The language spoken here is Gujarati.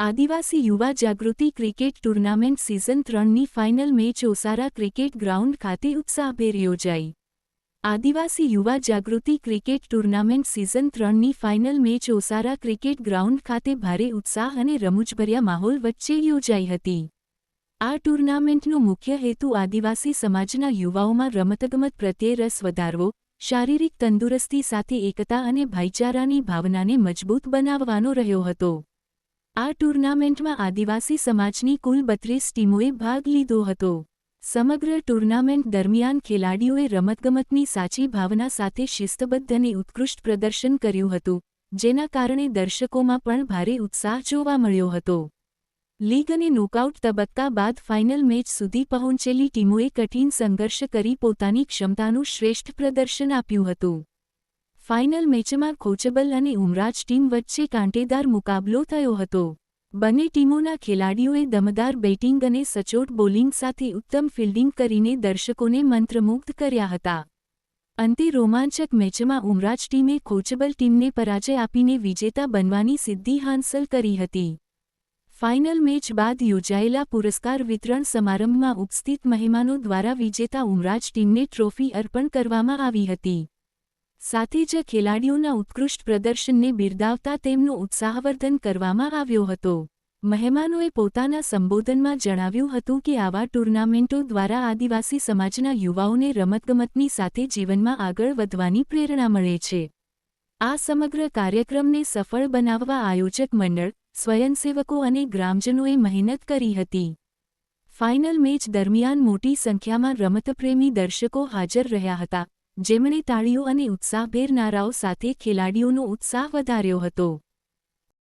આદિવાસી યુવા જાગૃતિ ક્રિકેટ ટૂર્નામેન્ટ સિઝન 3ની final match Osara cricket ground ખાતે ઉત્સાહભેર યોજાઈ. આદિવાસી યુવા જાગૃતિ ક્રિકેટ ટૂર્નામેન્ટ સિઝન 3ની final match Osara cricket ground ખાતે ભારે ઉત્સાહ અને રમૂજભર્યા માહોલ વચ્ચે યોજાઈ હતી. આ ટૂર્નામેન્ટનો મુખ્ય હેતુ આદિવાસી સમાજના યુવાઓમાં રમતગમત પ્રત્યે રસ વધારવો, શારીરિક તંદુરસ્તી સાથે એકતા અને ભાઈચારાની ભાવનાને મજબૂત બનાવવાનો રહ્યો હતો. આ ટૂર્નામેન્ટમાં આદિવાસી સમાજની કુલ 32 ટીમોએ ભાગ લીધો હતો. સમગ્ર ટૂર્નામેન્ટ દરમિયાન ખેલાડીઓએ રમતગમતની સાચી ભાવના સાથે શિસ્તબદ્ધ અને ઉત્કૃષ્ટ પ્રદર્શન કર્યું હતું, જેના કારણે દર્શકોમાં પણ ભારે ઉત્સાહ જોવા મળ્યો હતો. લીગ અને નોકઆઉટ તબક્કા બાદ ફાઇનલ મેચ સુધી પહોંચેલી ટીમોએ કઠિન સંઘર્ષ કરી પોતાની ક્ષમતાનું શ્રેષ્ઠ પ્રદર્શન આપ્યું હતું. ફાઇનલ મેચમાં કોચબલ અને ઉમરાજ ટીમ વચ્ચે કાંટેદાર મુકાબલો થયો હતો. બંને ટીમોના ખેલાડીઓએ દમદાર બેટિંગ અને સચોટ બોલિંગ સાથે ઉત્તમ ફિલ્ડિંગ કરીને દર્શકોને મંત્રમુગ્ધ કર્યા હતા. અંતે રોમાંચક મેચમાં ઉમરાજ ટીમે કોચબલ ટીમને પરાજય આપીને વિજેતા બનવાની સિદ્ધિ હાંસલ કરી હતી. ફાઇનલ મેચ બાદ યોજાયેલા પુરસ્કાર વિતરણ સમારંભમાં ઉપસ્થિત મહેમાનો દ્વારા વિજેતા ઉમરાજ ટીમને ટ્રોફી અર્પણ કરવામાં આવી હતી. સાથે જ ખેલાડીઓના ઉત્કૃષ્ટ પ્રદર્શનને બિરદાવતા તેમનું ઉત્સાહવર્ધન કરવામાં આવ્યો હતો. મહેમાનોએ પોતાના સંબોધનમાં જણાવ્યું હતું કે આવા ટૂર્નામેન્ટો દ્વારા આદિવાસી સમાજના યુવાઓને રમતગમતની સાથે જીવનમાં આગળ વધવાની પ્રેરણા મળે છે. આ સમગ્ર કાર્યક્રમને સફળ બનાવવા આયોજક મંડળ, સ્વયંસેવકો અને ગ્રામજનોએ મહેનત કરી હતી. ફાઇનલ મેચ દરમિયાન મોટી સંખ્યામાં રમતપ્રેમી દર્શકો હાજર રહ્યા હતા, જેમણે તાળીઓ અને ઉત્સાહભેર નારાઓ સાથે ખેલાડીઓનો ઉત્સાહ વધાર્યો હતો.